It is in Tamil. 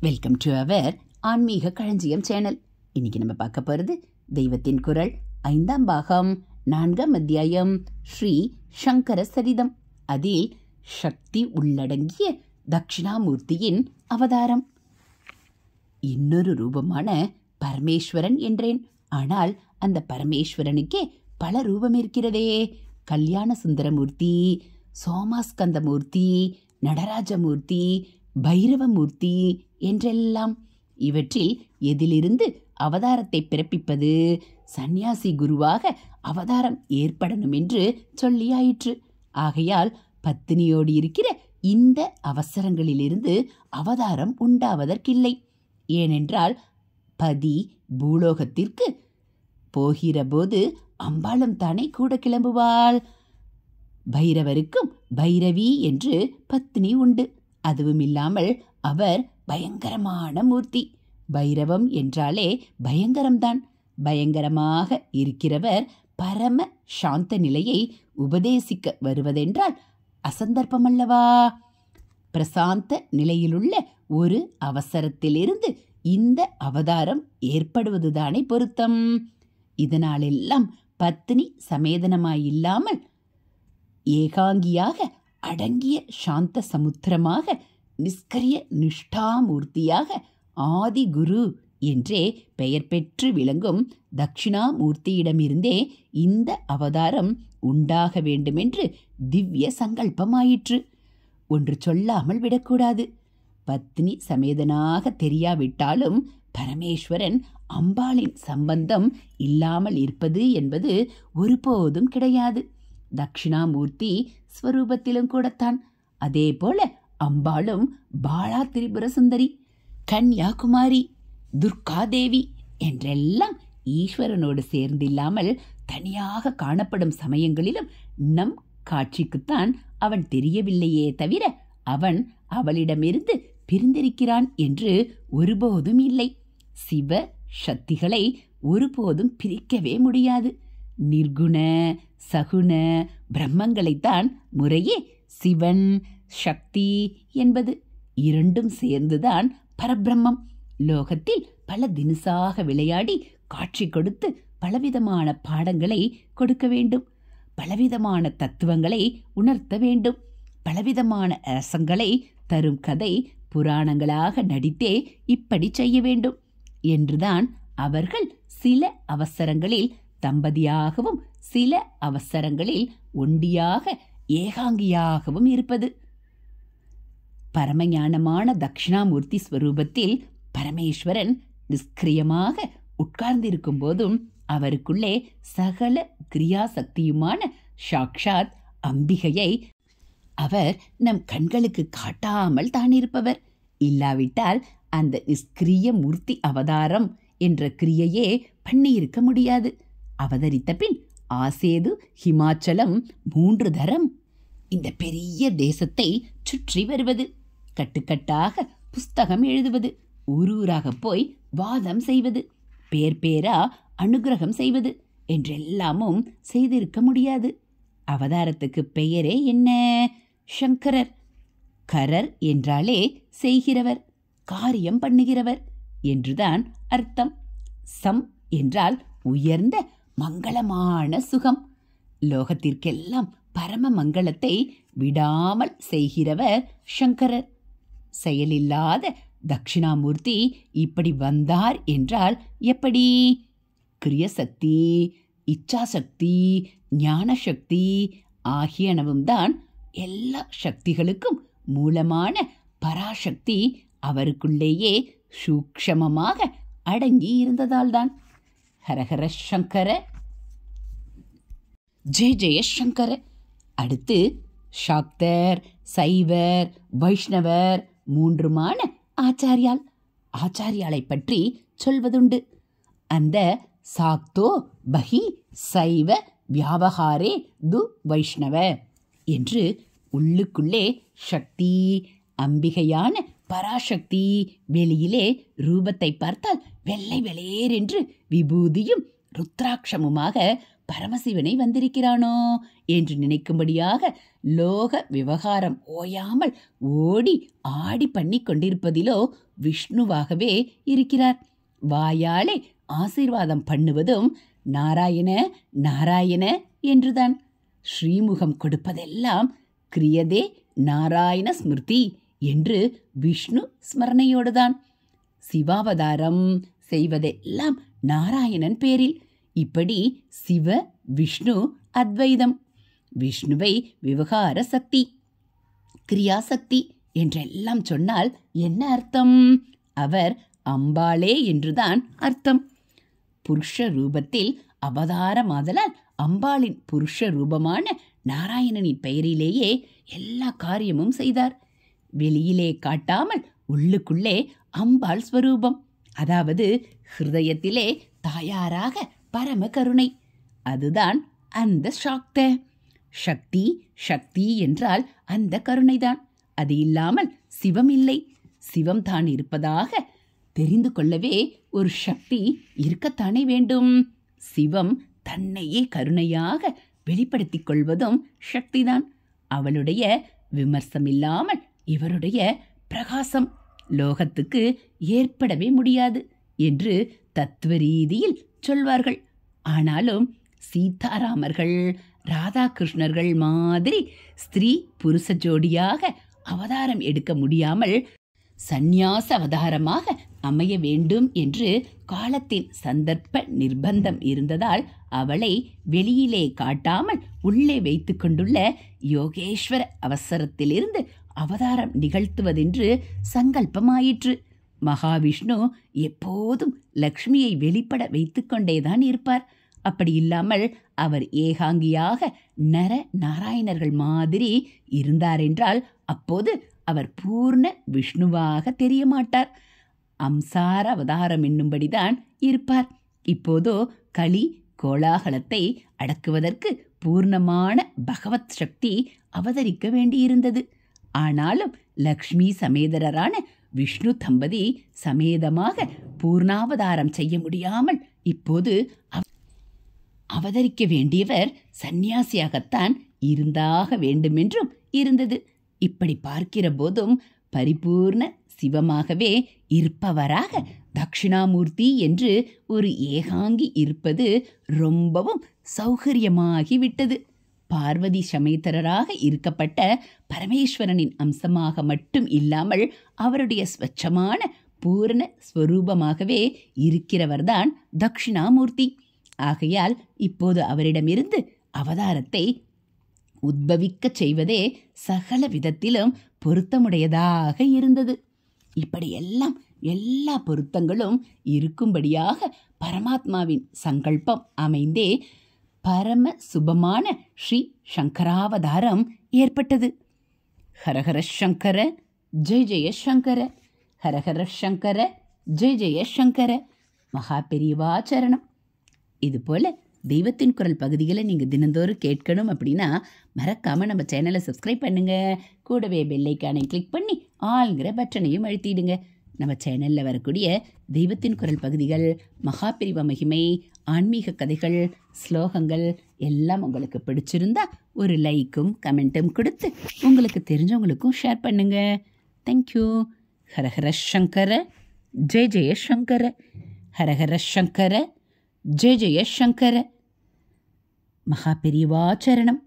வெல்கம் டு அவர் ஆன்மீக களஞ்சியம் சேனல். இன்னைக்கு நம்ம பார்க்க போகிறது தெய்வத்தின் குரல் 5ஆம் பாகம் 4ஆம் அத்தியாயம் ஸ்ரீ சங்கர சரிதம். அதில் சக்தி உள்ளடங்கிய தட்சிணாமூர்த்தியின் அவதாரம். இன்னொரு ரூபமான பரமேஸ்வரன் என்றேன். ஆனால் அந்த பரமேஸ்வரனுக்கே பல ரூபம் இருக்கிறதே. கல்யாண சுந்தரமூர்த்தி, சோமாஸ்கந்தமூர்த்தி, நடராஜமூர்த்தி, பைரவமூர்த்தி என்றெல்லாம். இவற்றில் எதிலிருந்து அவதாரத்தை பிறப்பிப்பது? சந்நியாசி குருவாக அவதாரம் ஏற்படணும் என்று சொல்லியாயிற்று. ஆகையால் பத்தினியோடு இருக்கிற இந்த அவசரங்களிலிருந்து அவதாரம் உண்டாவதற்கில்லை. ஏனென்றால் பதி பூலோகத்திற்கு போகிற போது அம்பாளும் தானே கூட கிளம்புவாள். பைரவருக்கும் பைரவி என்று பத்னி உண்டு. அதுவும் இல்லாமல் அவர் பயங்கரமான மூர்த்தி. பைரவம் என்றாலே பயங்கரம்தான். பயங்கரமாக இருக்கிறவர் பரம சாந்த நிலையை உபதேசிக்க வருவதென்றால் அசந்தர்ப்பமல்லவா? பிரசாந்த நிலையிலுள்ள ஒரு அவசரத்திலிருந்து இந்த அவதாரம் ஏற்படுவதுதானே பொருத்தம். இதனாலெல்லாம் பத்னி சமேதனமாயில்லாமல் ஏகாங்கியாக அடங்கிய சாந்த சமுத்திரமாக நிஷ்கரிய நிஷ்டாமூர்த்தியாக ஆதி குரு என்றே பெயர் பெற்று விளங்கும் தட்சிணாமூர்த்தியிடமிருந்தே இந்த அவதாரம் உண்டாக வேண்டுமென்று திவ்ய சங்கல்பமாயிற்று. ஒன்று சொல்லாமல் விடக்கூடாது. பத்னி சமேதனாக தெரியாவிட்டாலும் பரமேஸ்வரன் அம்பாளின் சம்பந்தம் இல்லாமல் இருப்பது என்பது ஒருபோதும் கிடையாது. தட்சிணாமூர்த்தி ஸ்வரூபத்திலும் கூடத்தான். அதே போல அம்பாளும் பாலா திரிபுர சுந்தரி, கன்யாகுமாரி, துர்காதேவி என்றெல்லாம் ஈஸ்வரனோடு சேர்ந்தில்லாமல் தனியாக காணப்படும் சமயங்களிலும் நம் காட்சிக்குத்தான் அவன் தெரியவில்லையே தவிர அவன் அவளிடமிருந்து பிரிந்திருக்கிறான் என்று ஒருபோதும் இல்லை. சிவ சக்திகளை ஒருபோதும் பிரிக்கவே முடியாது. நிர்குண சகுண பிரம்மங்களைத்தான் முறையே சிவன் சக்தி என்பது. இரண்டும் சேர்ந்துதான் பரபிரம்மம். லோகத்தில் பல தினசாக விளையாடி காட்சி கொடுத்து பலவிதமான பாடங்களை கொடுக்க வேண்டும். பலவிதமான தத்துவங்களை உணர்த்த வேண்டும். பலவிதமான ரசங்களை தரும் கதை புராணங்களாக நடித்தே இப்படி செய்ய வேண்டும் என்றுதான் அவர்கள் சில அவசரங்களில் தம்பதியாகவும் சில அவசரங்களில் ஒண்டியாக ஏகாங்கியாகவும் இருப்பது. பரமஞானமான தட்சிணாமூர்த்தி ஸ்வரூபத்தில் பரமேஸ்வரன் நிஷ்கிரியமாக உட்கார்ந்திருக்கும் போதும் அவருக்குள்ளே சகல கிரியாசக்தியுமான சாக்ஷாத் அம்பிகையை அவர் நம் கண்களுக்கு காட்டாமல் தான் இருப்பவர். இல்லாவிட்டால் அந்த நிஷ்கிரிய மூர்த்தி அவதாரம் என்ற கிரியையே பண்ணியிருக்க முடியாது. அவதரித்த பின் ஆசேது, ஹிமாச்சலம் 3 தரம் இந்த பெரிய தேசத்தை சுற்றி வருவது, கட்டுக்கட்டாக புஸ்தகம் எழுதுவது, ஊரூராக போய் வாதம் செய்வது, பேர் பேரா அனுகிரகம் செய்வது என்றெல்லாமும் செய்திருக்க முடியாது. அவதாரத்துக்கு பெயரே என்ன? சங்கரர். கரர் என்றாலே செய்கிறவர், காரியம் பண்ணுகிறவர் என்றுதான் அர்த்தம். சம் என்றால் உயர்ந்த மங்களமான சுகம். லோகத்திற்கெல்லாம் பரம மங்களத்தை விடாமல் செய்கிறவர் சங்கரர். செயலில்லாத தட்சிணாமூர்த்தி இப்படி வந்தார் என்றால் எப்படி? கிரியசக்தி, இச்சாசக்தி, ஞானசக்தி ஆகியனவும் தான் எல்லா சக்திகளுக்கும் மூலமான பராசக்தி அவருக்குள்ளேயே சூக்ஷமமாக அடங்கி இருந்ததால்தான். ஹரஹர சங்கர, ஜெய ஜெய சங்கர. அடுத்து சாக்தர், சைவர், வைஷ்ணவர் 3மான ஆச்சாரியாலை பற்றி சொல்வதுண்டு. அந்த சாக்தோ பஹி சைவ வியாபகாரே து வைஷ்ணவ என்று உள்ளுக்குள்ளே சக்தி அம்பிகையான பராசக்தி வெளியிலே ரூபத்தை பார்த்தால் வெள்ளை வெளேரென்று விபூதியும் ருத்ராட்சமுமாக பரமசிவனை வந்திருக்கிறானோ என்று நினைக்கும்படியாக லோக விவகாரம் ஓயாமல் ஓடி ஆடி பண்ணி கொண்டிருப்பதிலோ விஷ்ணுவாகவே இருக்கிறார். வாயாலே ஆசீர்வாதம் பண்ணுவதும் நாராயண நாராயண என்றுதான். ஸ்ரீமுகம் கொடுப்பதெல்லாம் கிரியதே நாராயண ஸ்மிருதி என்று விஷ்ணு ஸ்மரணையோடுதான். சிவாவதாரம் செய்வதெல்லாம் நாராயணன் பேரில். இப்படி சிவ விஷ்ணு அத்வைதம். விஷ்ணுவை விவகார சக்தி, கிரியாசக்தி என்றெல்லாம் சொன்னால் என்ன அர்த்தம்? அவர் அம்பாளே என்றுதான் அர்த்தம். புருஷ ரூபத்தில் அவதாரமாதலால் அம்பாளின் புருஷ ரூபமான நாராயணனின் பெயரிலேயே எல்லா காரியமும் செய்தார். வெளியிலே காட்டாமல் உள்ளுக்குள்ளே அம்பாள் ஸ்வரூபம், அதாவது ஹிருதயத்திலே தாயாராக பரம கருணை. அதுதான் அந்த சாக்த சக்தி. சக்தி என்றால் அந்த கருணைதான். அது இல்லாமல் சிவம் இல்லை. சிவம் தான் இருப்பதாக தெரிந்து கொள்ளவே ஒரு சக்தி இருக்கத்தானே வேண்டும். சிவம் தன்னையே கருணையாக வெளிப்படுத்திக் கொள்வதும் சக்திதான். அவளுடைய விமர்சமில்லாமல் இவருடைய பிரகாசம் லோகத்துக்கு ஏற்படவே முடியாது என்று தத்துவ ரீதியில் சொல்வார்கள். ஆனாலும் சீதாராமர்கள் ராதாகிருஷ்ணர்கள் மாதிரி ஸ்திரீ புருஷ ஜோடியாக அவதாரம் எடுக்க முடியாமல் சந்நியாச அவதாரமாக அமைய வேண்டும் என்று காலத்தின் சந்தர்ப்ப நிர்பந்தம் இருந்ததால் அவளை வெளியிலே காட்டாமல் உள்ளே வைத்து கொண்டுள்ள யோகேஸ்வர அவசரத்திலிருந்து அவதாரம் நிகழ்த்துவதென்று சங்கல்பமாயிற்று. மகாவிஷ்ணு எப்போதும் லக்ஷ்மியை வெளிப்பட வைத்து கொண்டேதான் இருப்பார். அப்படி இல்லாமல் அவர் ஏகாங்கியாக நர நாராயணர்கள் மாதிரி இருந்தாரென்றால் அப்போது அவர் பூர்ண விஷ்ணுவாக தெரிய மாட்டார். அம்சார அவதாரம் என்னும்படிதான் இருப்பார். இப்போதோ களி கோலாகலத்தை அடக்குவதற்கு பூர்ணமான பகவத் சக்தி அவதரிக்க வேண்டியிருந்தது. ஆனாலும் லக்ஷ்மி சமேதரரான விஷ்ணு தம்பதி சமேதமாக பூர்ணாவதாரம் செய்ய முடியாமல் இப்போது அவதரிக்க வேண்டியவர் சந்நியாசியாகத்தான் இருந்தாக வேண்டுமென்றும் இருந்தது. இப்படி பார்க்கிற போதும் பரிபூர்ண சிவமாகவே இருப்பவராக தட்சிணாமூர்த்தி என்று ஒரு ஏகாங்கி இருப்பது ரொம்பவும் சௌகரியமாகிவிட்டது. பார்வதி சமேதரராக இருக்கப்பட்ட பரமேஸ்வரனின் அம்சமாக மட்டும் இல்லாமல் அவருடைய ஸ்வச்சமான பூரண ஸ்வரூபமாகவே இருக்கிறவர்தான் தட்சிணாமூர்த்தி. ஆகையால் இப்போது அவரிடமிருந்து அவதாரத்தை உத்பவிக்க செய்வதே சகல விதத்திலும் பொருத்தமுடையதாக இருந்தது. இப்படியெல்லாம் எல்லா பொருத்தங்களும் இருக்கும்படியாக பரமாத்மாவின் சங்கல்பம் அமைந்தே பரம சுபமான ஸ்ரீ சங்கராவதாரம் ஏற்பட்டது. ஹரஹர சங்கர ஜெய ஜெய சங்கர, ஹரஹர சங்கர ஜெய ஜெய சங்கர. மகா பெரியவாச்சரணம். இதுபோல் தெய்வத்தின் குரல் பகுதிகளை நீங்கள் தினந்தோறும் கேட்கணும் அப்படின்னா மறக்காமல் நம்ம சேனலை சப்ஸ்கிரைப் பண்ணுங்கள். கூடவே பெல்லைக்கானை கிளிக் பண்ணி ஆளுங்கிற பட்டனையும் அழுத்திடுங்க. நம்ம சேனலில் வரக்கூடிய தெய்வத்தின் குரல் பகுதிகள், மகாபிரிவ மகிமை, ஆன்மீக கதைகள், ஸ்லோகங்கள் எல்லாம் உங்களுக்கு பிடிச்சிருந்தா ஒரு லைக்கும் கமெண்ட்டும் கொடுத்து உங்களுக்கு தெரிஞ்சவங்களுக்கும் ஷேர் பண்ணுங்க. தேங்க்யூ. ஹரஹர சங்கர ஜெய ஜெய சங்கர, ஹரஹர சங்கர ஜெய ஜெய சங்கர. மகா பெரியவாச்சரணம்.